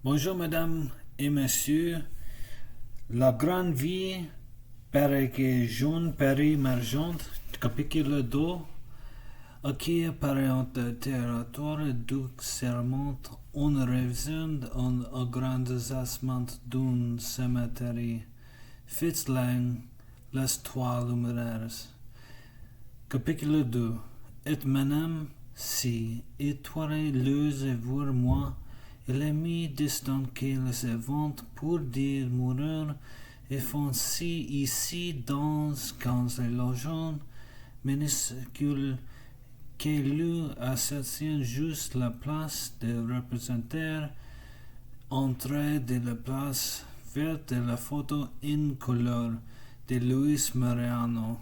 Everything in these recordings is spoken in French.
Bonjour mesdames et messieurs. La grande vie pare che jaune peri emergente, capicolo 2, qui apparaît en territoire du serment une révision en agrandissement d'un cimetière. Fitzlang, les trois luminaires. Capicolo 2. Et madame, si, et toi et voir moi, il est mis distant que les événements pour dire mourir et font si ici dans quand les logements minuscules qui lui associent juste la place de représenter entrée de la place verte de la photo in couleur de Luis Mariano.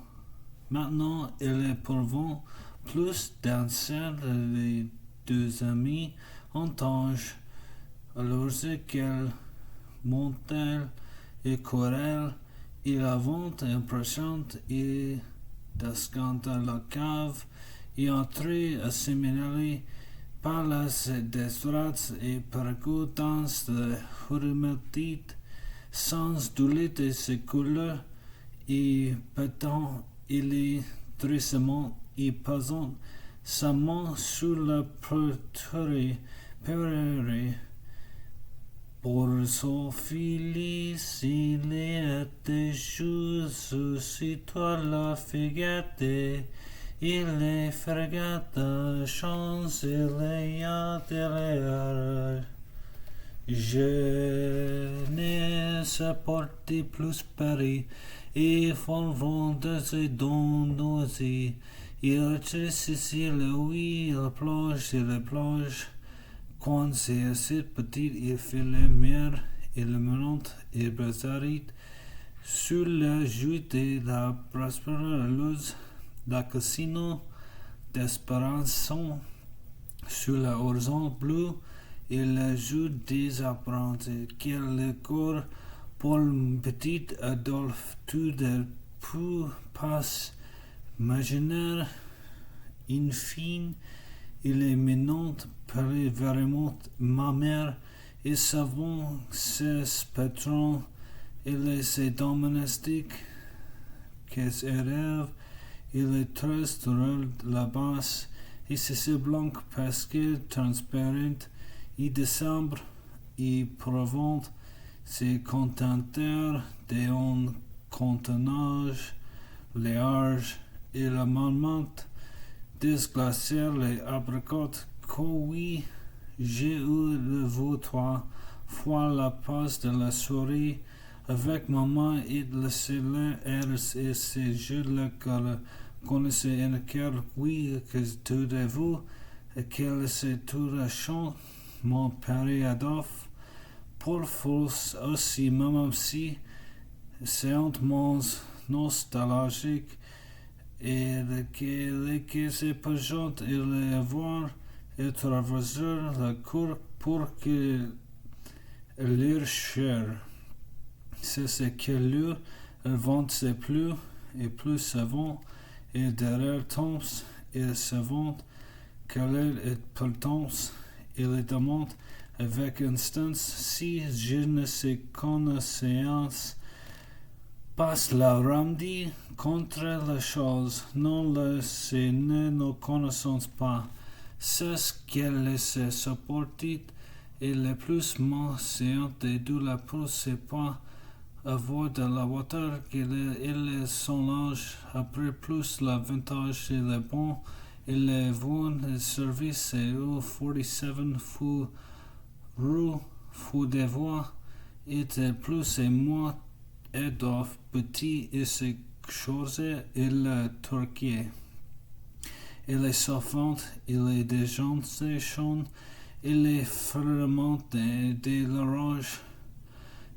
Maintenant, il est pourvant plus danser les deux amis en tange, alors qu'elle montait et courait, il avant impressionnante et descendant la cave et entrait assimilé par las destrades et parcours dans le humanité sans douleur de ses couleurs et pétant il est tristement et pesant sa main sur la poitrine pour son fils, il était juste si toi la figate, il est fregata, chance, il est à derrière. Je ne supporte plus Paris, et font de ses dons d'osier. Il reste ici le oui, il plonge. Quand c'est assez petit, il fait la mer et le monte et s'arrête sur la joue de la prospereuse, la casino d'espérance sur l'horizon bleu et la joue des apprentis. Quel corps pour le petit Adolphe, tout de plus passe imaginaire, infine, il est maintenant vraiment ma mère et savant ses patrons et ses domestiques que ses rêves il est très drôle la basse et ses blancs parce que transparente et décembre et prouvant se contenter d'un contenage large et la marmite desglacer les abricots que oui, j'ai eu le vous trois fois la passe de la souris avec maman et le célèbre et ces jeux-là que connaissez un cœur oui que tout de vous et qu'elle s'est tout rachant mon père Adolphe pour force aussi même si c'est un monde nostalgique et que c'est pas gentil et le voir et traverser la cour pour que l'air cher. C'est ce que lui, elle vend ses plus et plus savant et derrière Toms et savant qu'elle est potence et le demande avec instance si je ne sais connaissance passe la ramdi contre la chose, non le c'est ne nous connaissons pas. C'est ce qu'elle se supporte et le plus menséant et d'où la pousse c'est pas avoir de la hauteur qu'il est son âge après plus l'avantage et le bon et le bon service et au 47 fou rue fou des voix était plus et moins Adolphe petit et ses choses et le turquier. Il est souffrante, il est déjantation, il est vraiment de l'orange.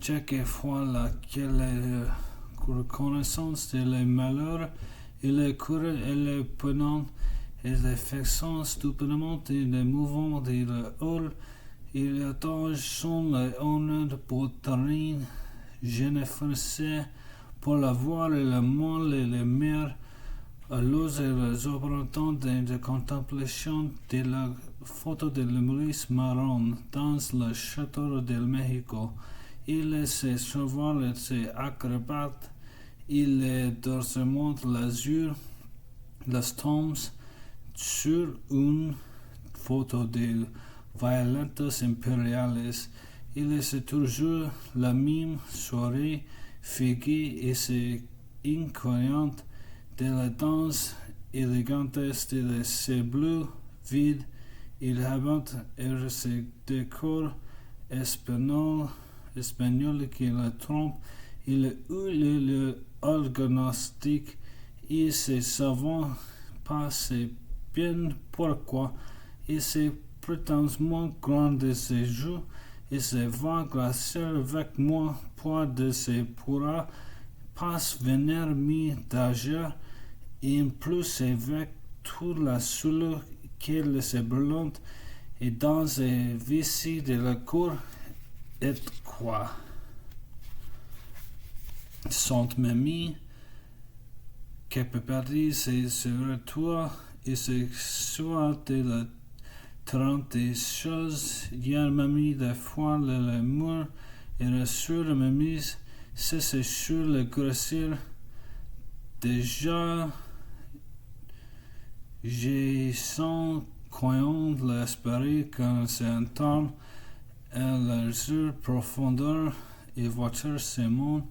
Chaque fois laquelle reconnaissance de les malheurs, il est couru et le penant, et les fixant stupidement et les mouvements de le hall, il attend son honneur de poitrine. Je ne faisais pour la voir et le mal et les mers, alors les opératants de contemplation de la photo de Maurice Marron dans le château de Mexico. Il est ses chevaux et ses acrobates. Il est dorsement l'azur, les tombes sur une photo de violentos impériales. Il est toujours la même soirée figée et c'est incroyable de la danse élégante de ses bleus vides. Il habite et ses décors espagnol qui la trompe. Il est le agnostique et se savant pas si bien pourquoi. Il se prétendument grand de ses joues et se va glacier avec moi pour de se pourra pas venir mi d'agir et en plus avec toute la soule qu'elle se brûlante et dans les vici de la cour et quoi. Sainte Mamie que Paris se retourne et se soit de la 30 choses, hier mamie de fois le mur et rassure la mamie, c'est sur le grossir. Déjà, j'ai sens croyant l'esprit quand c'est un temps et l'azur profondeur et voiture c'est mon.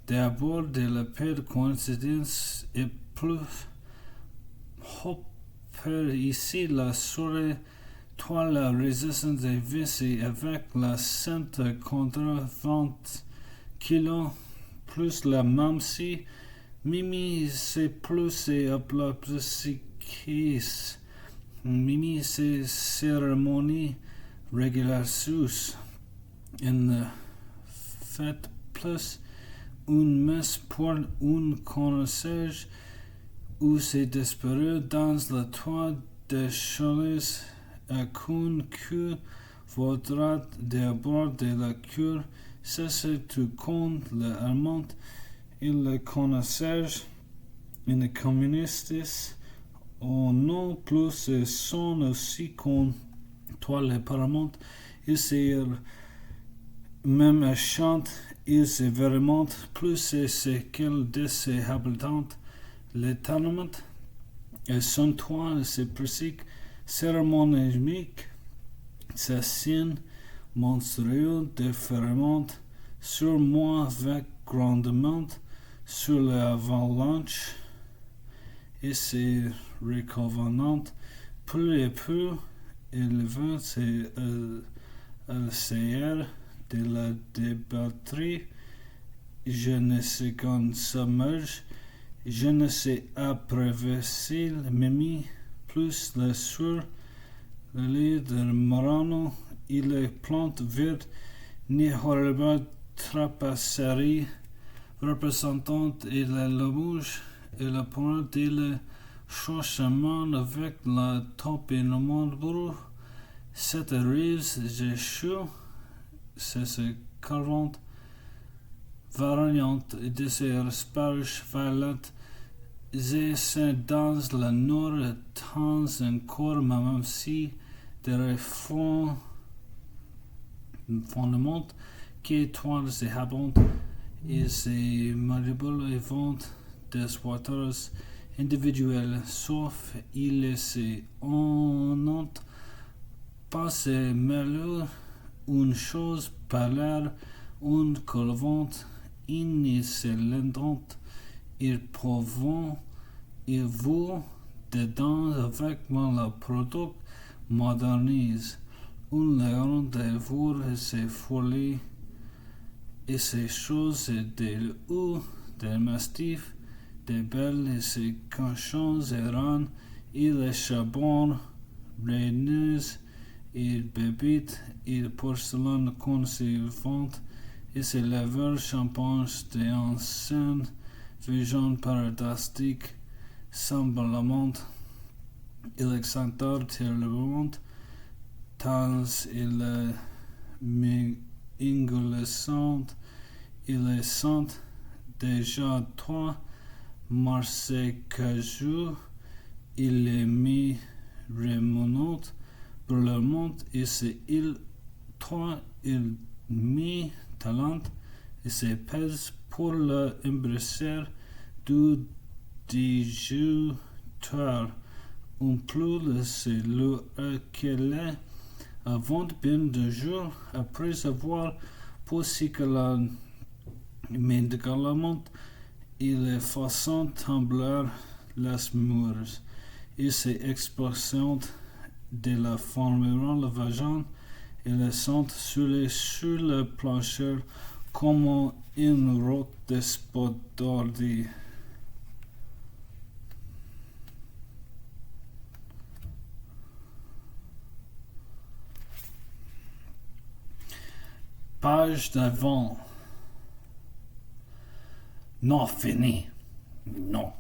D'abord de la paix de coïncidence et plus hopper ici la soirée. Toi la résistance des vices avec la sainte contre 20 kilos plus la mamsie. Mimi c'est plus et applaudissis. Mimi c'est cérémonie régulière sous. En fait plus une messe pour un concierge où c'est désespéré dans le toit des choses à qu'un cul vaudra d'abord de la cure. C'est tout compte le allemand et le concierge et les communistes au non plus sont aussi qu'on toi les parlements et c'est même chante. Il c'est vraiment plus c'est qu'elle de ses habitants. Le tenement et son toit c'est pratique cérémonique. C'est signe monstrueux différemment sur moi avec grandement sur l'avalanche et c'est reconvenant peu et peu élevé c'est le CR de la débatterie. Je ne sais qu'on submerge. Je ne sais apprécier Mimi plus le sur le lit de Marano et les plantes vertes ni horrible trapasserie représentant et la lamouche et la pointe et le changement avec la top et le monde brou. Cette rive j'ai chaud. C'est ce 40 variantes de ces asperges violettes. C'est dans le nord temps encore même si des fondements qui étoiles et habants et ces maribles et ventes des waters individuels sauf il est en note pas se mêler une chose par l'air, une colvante, inexcellente, il prouvant, il vous dedans avec moi le produit modernise, un léon de vous et ses folies, et ses choses des ou des mastifs, des belles et ses canchons errants, et les charbons, réneuses, il bébite, il porcelaine conservante, et ses lèvres champagne des anciennes visions paradisiques, semblant, il exaltait terriblement, tant il est ingolescent, il est sant, déjà toi, Marseille cajou, il est mis remonant, pour le monde et c'est il 3,5 talents et c'est pèse pour l'embrasser du digiteur. En plus, c'est le qu'elle avant bien 2 jours après avoir posé que la médicament il est faisant trembler les murs et ses expressions de la formeront le vagin et le sentent sur le plancher comme une route d'espodordi. Page d'avant. Non fini. Non.